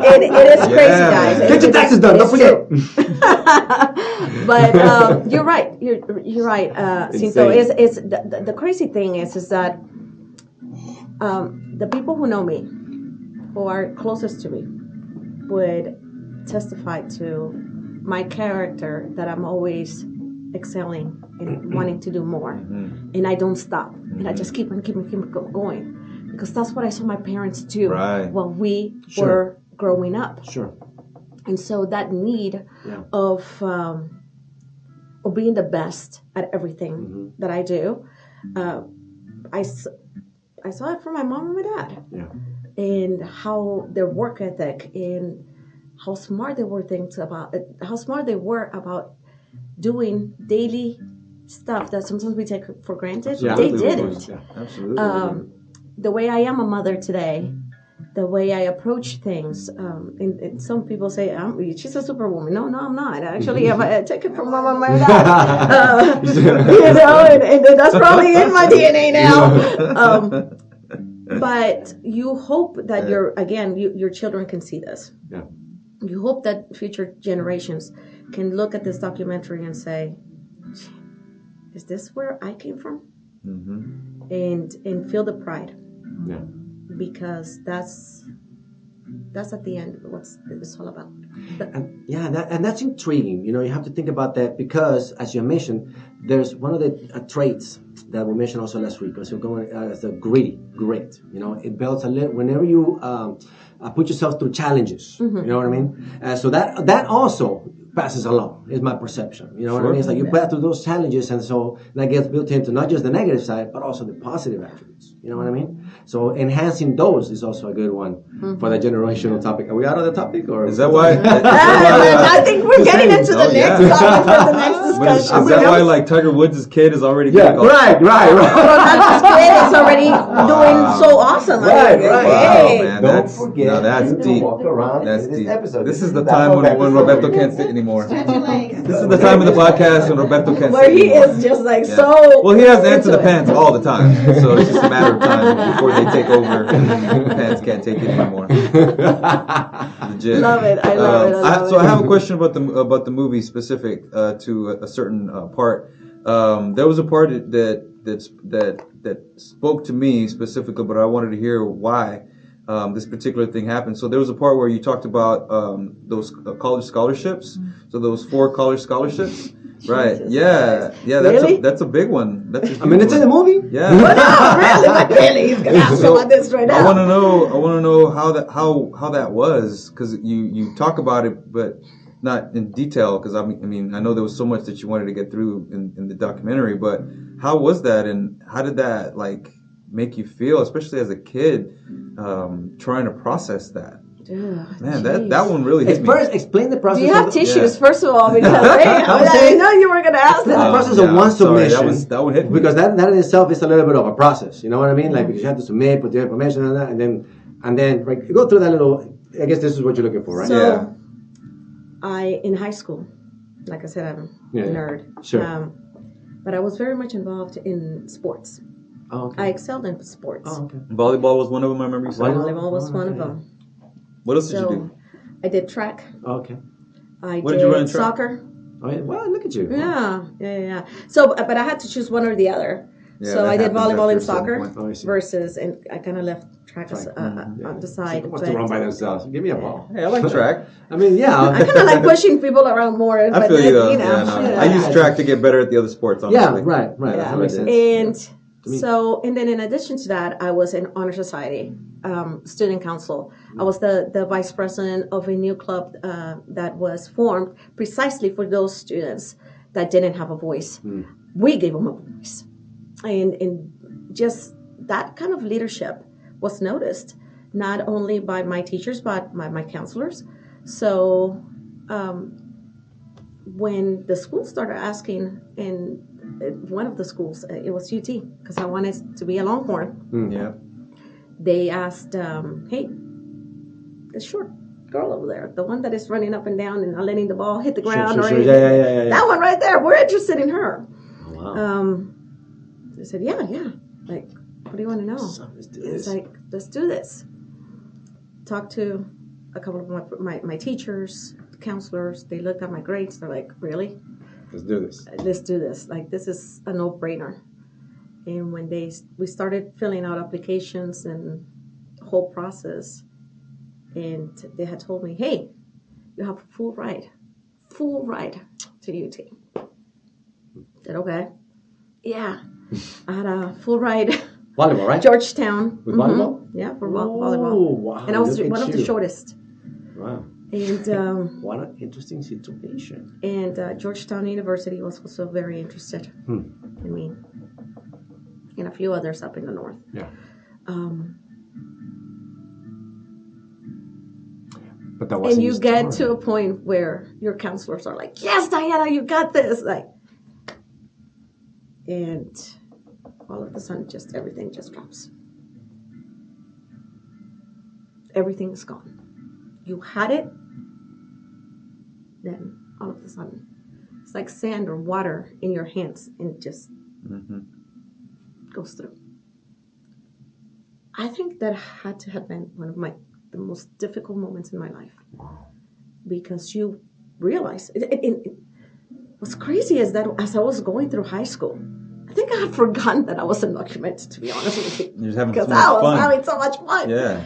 It is crazy, guys. Get your taxes done. Don't forget. But you're right. You're right, Cinto. It's the crazy thing is that the people who know me, who are closest to me, would testify to my character, that I'm always excelling and wanting to do more, and I don't stop, and I just keep on going, because that's what I saw my parents do while we were growing up. Sure. And so that need of being the best at everything that I do, I saw it from my mom and my dad. Yeah. And how their work ethic, and how smart they were about doing daily stuff that sometimes we take for granted. Yeah, they did it. Yeah, absolutely. The way I am a mother today, the way I approach things, and some people say, she's a superwoman. No, I'm not. Actually, I take it from my mom and my dad. And that's probably in my DNA now. But you hope that your children can see this. Yeah. You hope that future generations can look at this documentary and say, "Is this where I came from?" And feel the pride. Yeah. Because that's at the end what it's all about. And that's intriguing. You have to think about that, because, as you mentioned, there's one of the traits that we mentioned also last week, as the grit. It builds a little whenever you put yourself through challenges. You know what I mean? So that also passes along, is my perception. You know what I mean? It's like you pass through those challenges, and so that gets built into not just the negative side, but also the positive attributes. You know what I mean? So enhancing those is also a good one for the generational topic. Are we out of the topic, or is that why? I think we're getting into the next topic for the next But is that why like Tiger Woods' kid is already right. Ronaldo's kid is already doing so awesome. Right. Wow, man, Don't forget. that's deep. Walk around That's in this deep. episode. This is the time when Roberto can't sit anymore. Stretch your legs. This is the time in the podcast when Roberto can't Where sit he anymore. is just like Yeah. so. Well, he has to answer into the it. pants all the time, so it's just a matter of time before they take over. The pants can't take it anymore. Legit. Love it. I love it. So I have a question about the movie specific to a certain part. There was a part that spoke to me specifically, but I wanted to hear why this particular thing happened. So there was a part where you talked about those college scholarships. So those 4 college scholarships. Right. Jesus Yeah. Christ. Yeah. Really? That's a big one. That's a I mean, huge it's in the one. movie. Yeah. Really? He's gonna ask about this right now. I want to know how that was, because you talk about it, but not in detail. Because I mean I know there was so much that you wanted to get through in the documentary, but how was that, and how did that like make you feel, especially as a kid, trying to process that? Man, that one really hit me. First, explain the process. Do you have of tissues, Yeah. first of all? Because I know you were going to ask the that. process Yeah, of one sorry, submission. that one hit me. Because that in itself is a little bit of a process. You know what I mean? Like, because you have to submit, put the information on that, and then right, you go through that little. I guess this is what you're looking for, right? So, in high school, like I said, I'm a Yeah. nerd. Sure. But I was very much involved in sports. Oh, okay. I excelled in sports. Oh, okay. Volleyball was one of them. I remember you saying. Volleyball was one of them. What else did you So do? I did track. Oh, okay. I What did you run in did track? soccer. Oh, yeah. Well, look at you. Yeah. So, but I had to choose one or the other. Yeah, So that I did happens volleyball after and a certain soccer point. Oh, I see. versus, and I kind of left track on the side. What's to run by themselves? Give me a ball. Hey, I like track. I mean, yeah. I kind of like pushing people around more. I but feel you then, though. you know, Yeah, no. yeah. I use track to get better at the other sports. Honestly. Yeah, right. Yeah. That makes sense. And me- so, and then in addition to that, I was in honor society, student council. I was the vice president of a new club that was formed precisely for those students that didn't have a voice. We gave them a voice, and just that kind of leadership was noticed not only by my teachers but by my counselors. So when the school started asking, in one of the schools, it was UT, because I wanted to be a Longhorn. Yeah. They asked, hey, the short girl over there, the one that is running up and down and not letting the ball hit the ground or anything. Yeah. That one right there, we're interested in her. Oh, wow. They said, yeah. Like, what do you want to know? So, let's do It's this. like, let's do this. Talked to a couple of my teachers, counselors. They looked at my grades. They're like, really? Let's do this. Let's do this. Like, this is a no-brainer. And when we started filling out applications and the whole process, and they had told me, hey, you have a full ride to UT. I said, okay. Yeah, I had a full ride. Volleyball, right? Georgetown. With volleyball? Yeah, for Oh, volleyball. wow. And I was Look at one of the you. shortest. Wow. And What an interesting situation. Georgetown University was also very interested in me, and a few others up in the north. Yeah. But that wasn't And you your get story. to a point where your counselors are like, yes, Diana, you got this. Like, and all of a sudden, everything just drops. Everything is gone. You had it, then all of a sudden, it's like sand or water in your hands, and it just goes through. I think that had to have been one of the most difficult moments in my life, because you realize what's crazy is that as I was going through high school, I think I had forgotten that I was undocumented, to be honest with you. You're just having Because so much I was fun. having so much fun. Yeah.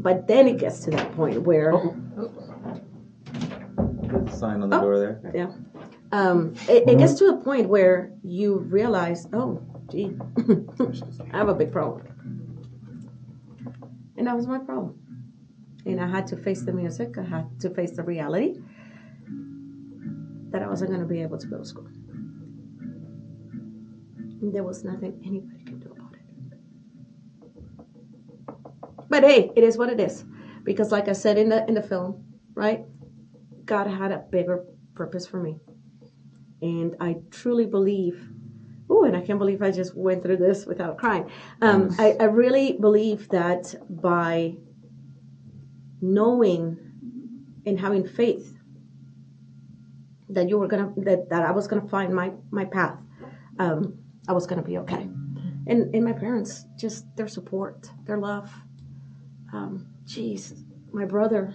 But then it gets to that point where, There's a sign on the door there. yeah, it gets to a point where you realize, oh, gee, I have a big problem. And that was my problem. And I had to face the music. I had to face the reality that I wasn't going to be able to go to school. And there was nothing anybody could do about it. But hey, it is what it is. Because like I said in the film, right? God had a bigger purpose for me. And I truly believe, and I can't believe I just went through this without crying. I really believe that by knowing and having faith that that I was gonna find my path, I was gonna be okay. And my parents, just their support, their love, my brother,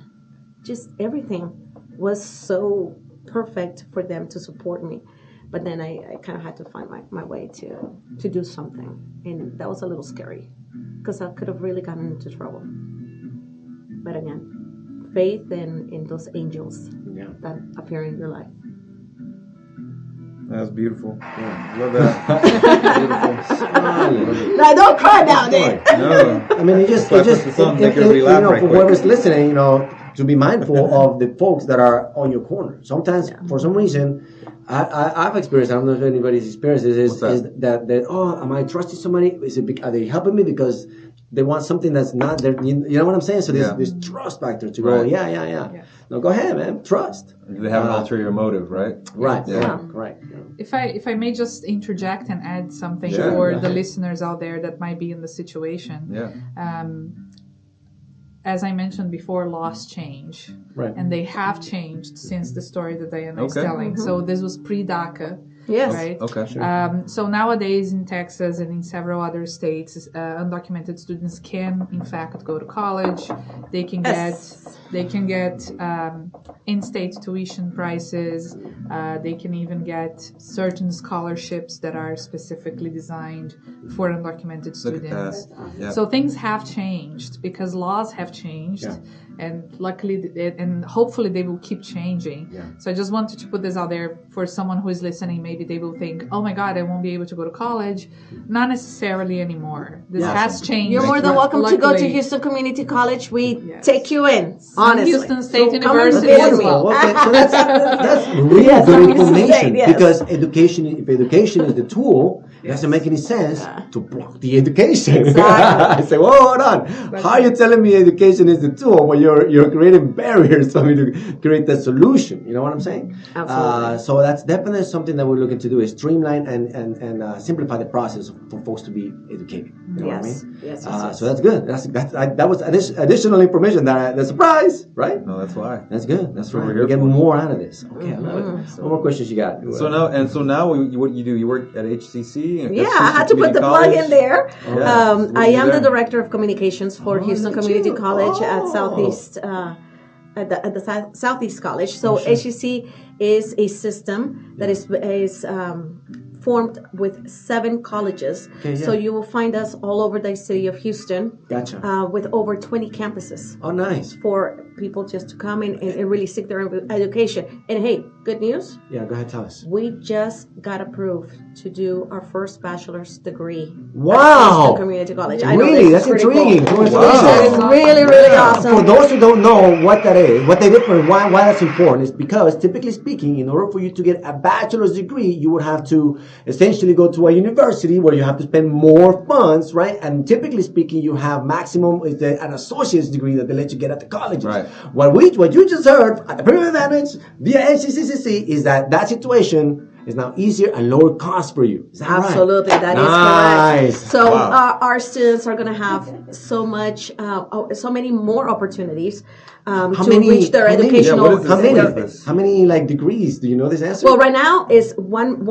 just everything was so perfect for them to support me. But then I kind of had to find my way to do something, and that was a little scary because I could have really gotten into trouble. But again, faith in those angels that appear in your life. That's beautiful. Yeah, love that. Beautiful. Now don't cry now, Dave. No, I mean, for whoever's listening, to be mindful of the folks that are on your corner. Sometimes, for some reason, I've experienced. I don't know if anybody's experienced this. Is that am I trusting somebody? Are they helping me because they want something that's not there? You know what I'm saying? So there's this trust factor to go. Yeah. No, go ahead, man. Trust. They have an ulterior motive, right? Right. Yeah. Right. If I may just interject and add something for the listeners out there that might be in the situation. Yeah. As I mentioned before, laws change. Right. And they have changed since the story that Diana is telling. So this was pre-DACA. Yes. Right. Okay. Sure. So nowadays in Texas and in several other states, undocumented students can, in fact, go to college. They can get in-state tuition prices. They can even get certain scholarships that are specifically designed for undocumented students. Yeah. So things have changed because laws have changed. Yeah. And luckily, and hopefully they will keep changing. Yeah. So I just wanted to put this out there for someone who is listening. Maybe they will think, oh my God, I won't be able to go to college. Not necessarily anymore. This has changed. You're more than welcome to go to Houston Community College. We take you in, honestly. Houston State University as well. Okay, so that's really good information because if education is the tool, it doesn't make any sense to block the education. Exactly. I say, well, hold on. How are you telling me education is the tool when you're creating barriers for me to create the solution? You know what I'm saying? Absolutely. So that's definitely something that we're looking to do is streamline and simplify the process for folks to be educated. You know what I mean? Yes. So that's good. That was additional information that's a surprise, right? No, that's why. That's good. That's right. We're get more out of this. Okay, I love it. What more questions you got? So now, what you do? You work at HCC? I had to put the plug in there. Yeah. I am the director of communications for Houston Community College at Southeast at the Southeast College. So HCC is a system that is formed with 7 colleges. Okay, yeah. So you will find us all over the city of Houston. Gotcha. With over 20 campuses. Oh, nice. For people just to come in and really seek their education. And hey, good news. Yeah, go ahead, tell us. We just got approved to do our first bachelor's degree. Wow. At Houston Community College. I know really? That's intriguing. Cool. That is really, really awesome. For those who don't know what that is, what they different, why that's important is because typically speaking, in order for you to get a bachelor's degree, you would have to essentially go to a university where you have to spend more funds, right? And typically speaking, you have maximum is an associate's degree that they let you get at the colleges. Right. What you just heard at the Premium Advantage via HCCCC is that situation is now easier and lower cost for you. Is that absolutely right? That is correct. So our students are going to have so many more opportunities to reach their educational. How many like degrees? Do you know this answer? Well, right now is one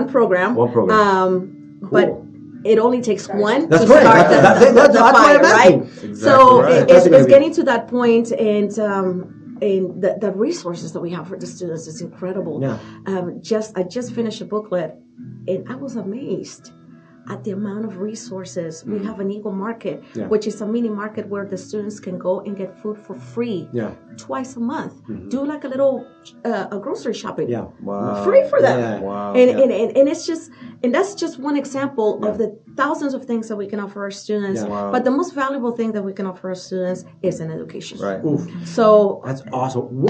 program. One program. But it only takes one to right. start the fire, right? Exactly so right. It's getting to that point, and the resources that we have for the students is incredible. Yeah. I just finished a booklet, and I was amazed at the amount of resources. We have an Eagle Market, which is a mini market where the students can go and get food for free twice a month. Do like a little a grocery shopping. Yeah. Wow. Free for them. Yeah. Wow. And it's just, and that's just one example of the thousands of things that we can offer our students. Yeah. Wow. But the most valuable thing that we can offer our students is an education. Right. Oof. So that's awesome.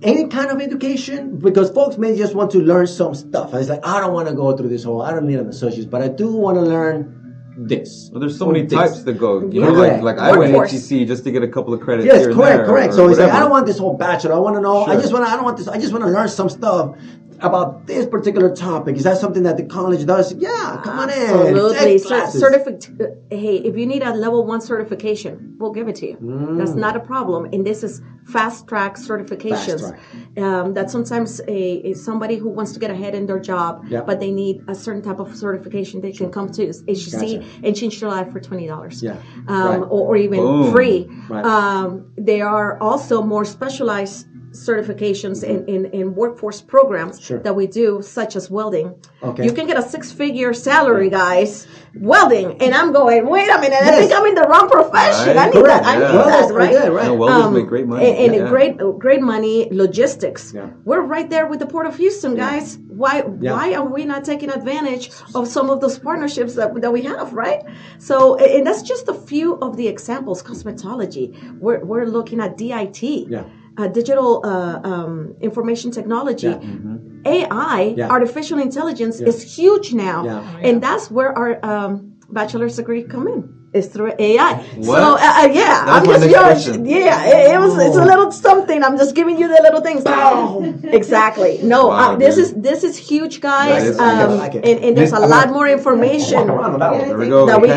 Any kind of education? Because folks may just want to learn some stuff. It's like, I don't want to go through this whole, I don't need an associate's, but I do want to learn this. Well, there's so many types that go. You know, like I went HCC just to get a couple of credits. Yes, correct. So it's like, I don't want this whole bachelor. I want to know. Sure. I just want to learn some stuff. about this particular topic. Is that something that the college does? Yeah, come on in. Absolutely. Take classes. Hey, if you need a level 1 certification, we'll give it to you. That's not a problem. And this is fast track certifications. That sometimes somebody who wants to get ahead in their job, but they need a certain type of certification, they can come to HGC and change their life for $20. Yeah. Or even free. Right. There are also more specialized certifications in workforce programs that we do, such as welding. Okay. You can get a 6-figure salary, guys, welding. And I'm going, wait a minute, I think I'm in the wrong profession. I need that. I need that, right? And welders make great money. And great money, logistics. Yeah. We're right there with the Port of Houston, guys. Why are we not taking advantage of some of those partnerships that we have, right? So, and that's just a few of the examples. Cosmetology. We're looking at DIT. Yeah. Digital information technology, AI, artificial intelligence is huge now, and that's where our bachelor's degree come in. Is through AI. What? So I'm just yours. Yeah, it's a little something. I'm just giving you the little things. Exactly. No, wow, this is huge, guys. And there's a lot more information there we go. that we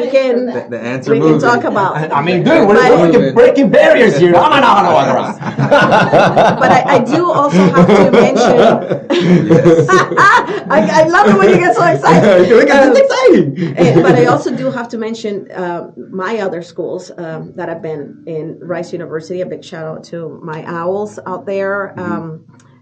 can the answer we can talk about. I mean, dude, we're breaking barriers here. I'm not But I do also have to mention. I love it when you get so excited. It's exciting. But I also do have to mention my other schools that I've been in. Rice University, a big shout out to my owls out there.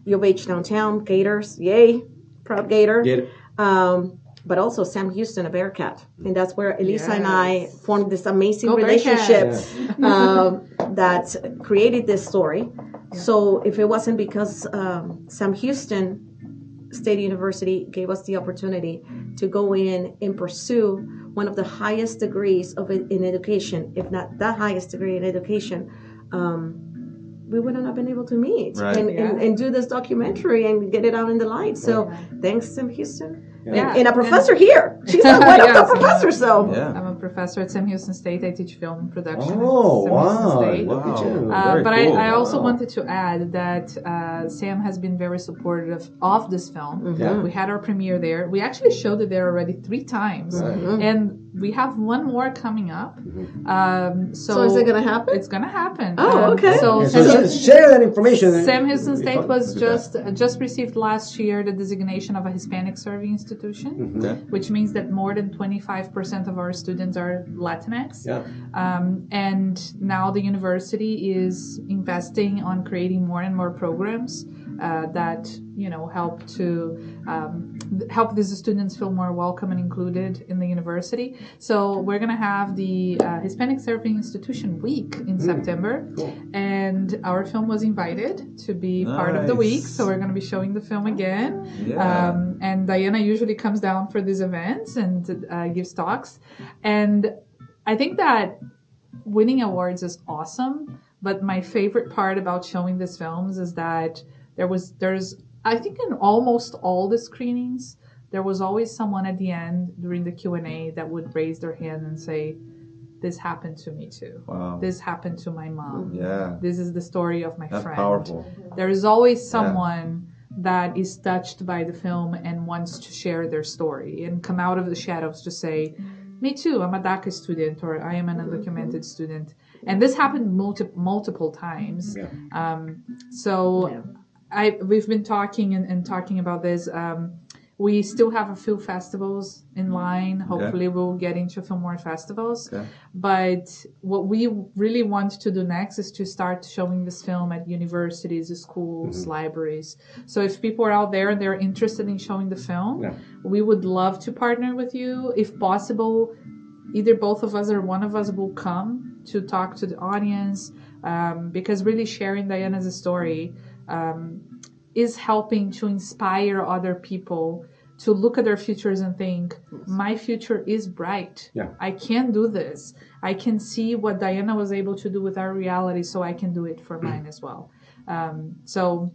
U of H downtown, Gators, yay, proud Gator. But also Sam Houston, a Bearcat. And that's where Elisa and I formed this amazing relationship that created this story. So if it wasn't because Sam Houston State University gave us the opportunity to go in and pursue one of the highest degrees in education, if not the highest degree in education, we wouldn't have been able to meet and do this documentary and get it out in the light. So thanks, Sam Houston. And a professor here. She's one of the professors, though. I'm a professor at Sam Houston State. I teach film production. Oh, wow. But I also wanted to add that Sam has been very supportive of this film. We had our premiere there. We actually showed it there already 3 times. And we have one more coming up. So is it going to happen? It's going to happen. Oh, okay. So share that information. Sam Houston State was just received last year the designation of a Hispanic serving institution, which means that more than 25% of our students are Latinx. And now the university is investing on creating more and more programs that help these students feel more welcome and included in the university. So we're going to have the Hispanic Serving Institution Week in September, and our film was invited to be part of the week. So we're going to be showing the film again. And Diana usually comes down for these events and gives talks. And I think that winning awards is awesome, but my favorite part about showing these films is that there's I think in almost all the screenings, there was always someone at the end during the Q&A that would raise their hand and say, this happened to me too. Wow. This happened to my mom. This is the story of my friend. That's powerful. There is always someone that is touched by the film and wants to share their story and come out of the shadows to say, me too, I'm a DACA student, or I am an undocumented student. And this happened multiple times. We've been talking and talking about this. We still have a few festivals in line. Hopefully we'll get into a few more festivals. But what we really want to do next is to start showing this film at universities, schools, libraries. So if people are out there and they're interested in showing the film, we would love to partner with you. If possible, either both of us or one of us will come to talk to the audience, because really sharing Diana's story is helping to inspire other people to look at their futures and think, my future is bright. I can do this. I can see what Diana was able to do with our reality, so I can do it for mine as well. So,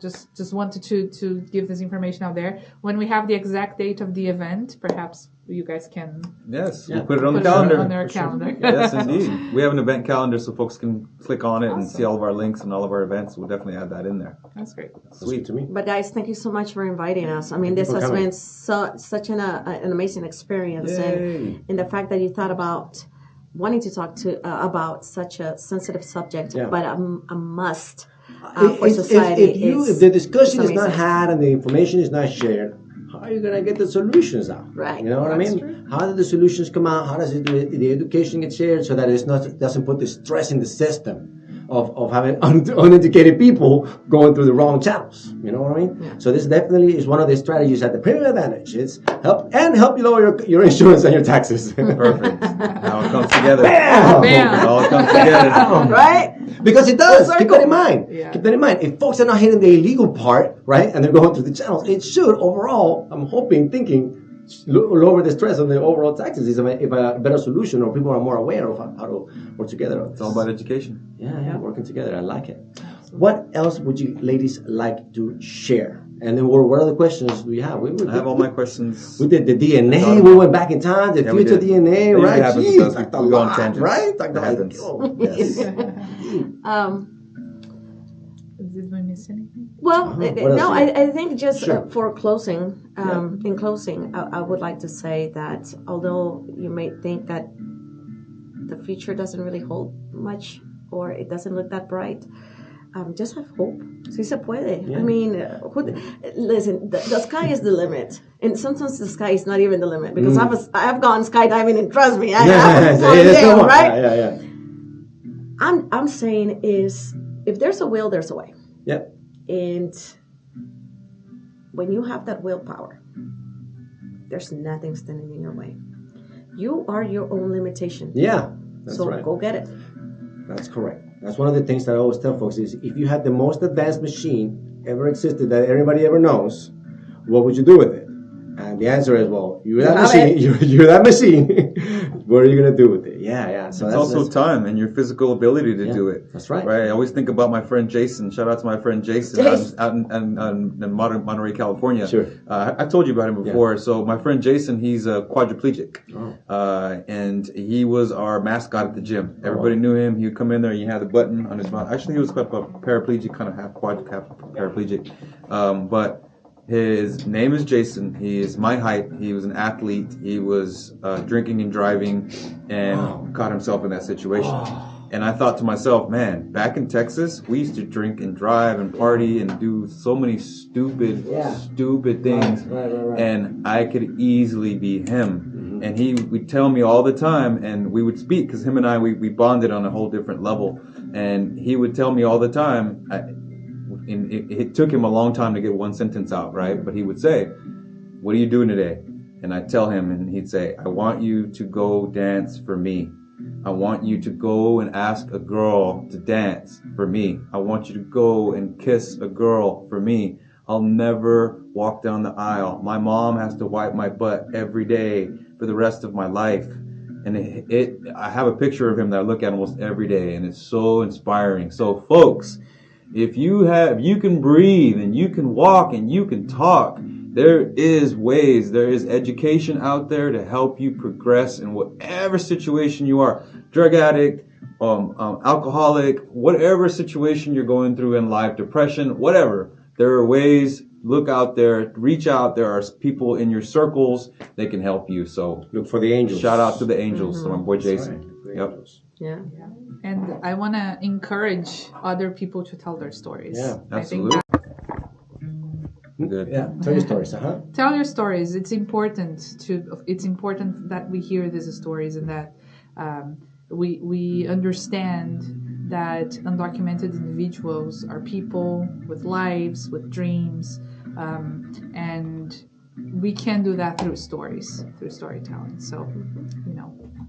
just wanted to give this information out there. When we have the exact date of the event, perhaps you guys can we'll put it on the calendar. On their calendar. Yes, indeed. We have an event calendar so folks can click on it and see all of our links and all of our events. We'll definitely add that in there. That's great. Sweet to me. But guys, thank you so much for inviting us. I mean, this has been such an amazing experience, and the fact that you thought about wanting to talk about such a sensitive subject, but a must for society. If the discussion is not had and the information is not shared, how are you going to get the solutions out? Right. You know what I mean? True. How do the solutions come out? How does the education get shared so that doesn't put the stress in the system of having uneducated people going through the wrong channels? You know what I mean? Yeah. So this definitely is one of the strategies at the Premium Advantage. It's help you lower your insurance and your taxes. Perfect. Now it comes together. Bam! Bam! It all comes together. Right? Because it does. Keep that in mind. Yeah. Keep that in mind. If folks are not hitting the illegal part, right, and they're going through the channels, it should overall, I'm thinking, lower the stress on the overall taxes is if a better solution, or people are more aware of how to work together. It's all about education. Yeah, working together. I like it. What else would you ladies like to share? And then what other questions do we have? I have all my questions. We did the DNA. We went back in time. The future DNA, right? Jeez, we go on tangents. Right? That happens. Yes. Did we miss anything? Well, no, I think just for closing, in closing, I would like to say that although you may think that the future doesn't really hold much or it doesn't look that bright, just have hope. Si se puede. Yeah. I mean, listen, the sky is the limit. And sometimes the sky is not even the limit because I've gone skydiving and trust me, I was falling down, right? Yeah. I'm saying is if there's a will, there's a way. Yep. And when you have that willpower, there's nothing standing in your way. You are your own limitation. Yeah, that's right. So go get it. That's correct. That's one of the things that I always tell folks is if you had the most advanced machine ever existed that everybody ever knows, what would you do with it? And the answer is, well, you're that machine. You're that machine. What are you gonna do with it? Yeah. So it's also time and your physical ability to do it. That's right. Right. I always think about my friend Jason. Shout out to my friend Jason out in Monterey, California. Sure. I've told you about him before. Yeah. So my friend Jason, he's a quadriplegic, and he was our mascot at the gym. Everybody knew him. He would come in there. You had the button on his mouth. Actually, he was quite a paraplegic, kind of half quad, half paraplegic, but. His name is Jason. He is my height. He was an athlete. He was drinking and driving and caught himself in that situation. And I thought to myself, man, back in Texas, we used to drink and drive and party and do so many stupid things. Right. And I could easily be him. And he would tell me all the time, and we would speak, because him and I, we bonded on a whole different level. And he would tell me all the time, it took him a long time to get one sentence out, right? But he would say, what are you doing today? And I'd tell him, and he'd say, I want you to go dance for me. I want you to go and ask a girl to dance for me. I want you to go and kiss a girl for me. I'll never walk down the aisle. My mom has to wipe my butt every day for the rest of my life. And I have a picture of him that I look at almost every day, and it's so inspiring. So folks, if you can breathe and you can walk and you can talk, there is ways, there is education out there to help you progress in whatever situation you are. Drug addict, alcoholic, whatever situation you're going through in life, depression, whatever. There are ways. Look out there, reach out. There are people in your circles that can help you. So look for the angels. Shout out to the angels. So my boy Jason. Right. Yep. Yeah. And I want to encourage other people to tell their stories. Yeah, absolutely. Good. Yeah. Tell your stories, Tell your stories. It's important that we hear these stories and that we understand that undocumented individuals are people with lives, with dreams, and we can do that through stories, through storytelling. So,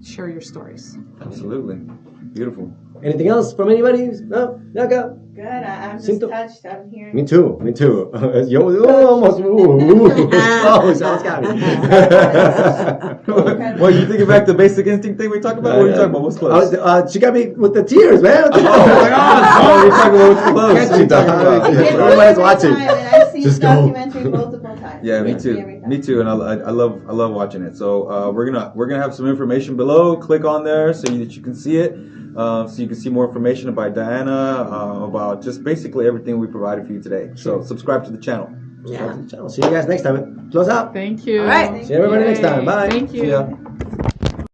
share your stories. Absolutely. Beautiful. Anything else from anybody? No, no, go. Good. I'm just Siento- touched. I'm hearing. Me too. Yo, almost. Close. Almost got me. Well, you thinking back to the basic instinct thing we talked about? What are you talking about? What's close? She got me with the tears, man. Oh my God! Oh, we're talking about what's close. Catch What are you, you talking dog. about? Yeah. I get Everybody's every watching. time, and I've seen Just the go. documentary multiple times. Yeah, me too. Every time. Me too, and I love watching it. So we're gonna have some information below. Click on there so that you can see it. So you can see more information about Diana, about just basically everything we provided for you today. So subscribe to the channel. Yeah. See you guys next time. Close out. Thank you. All right. See everybody next time. Bye. Thank you. See ya.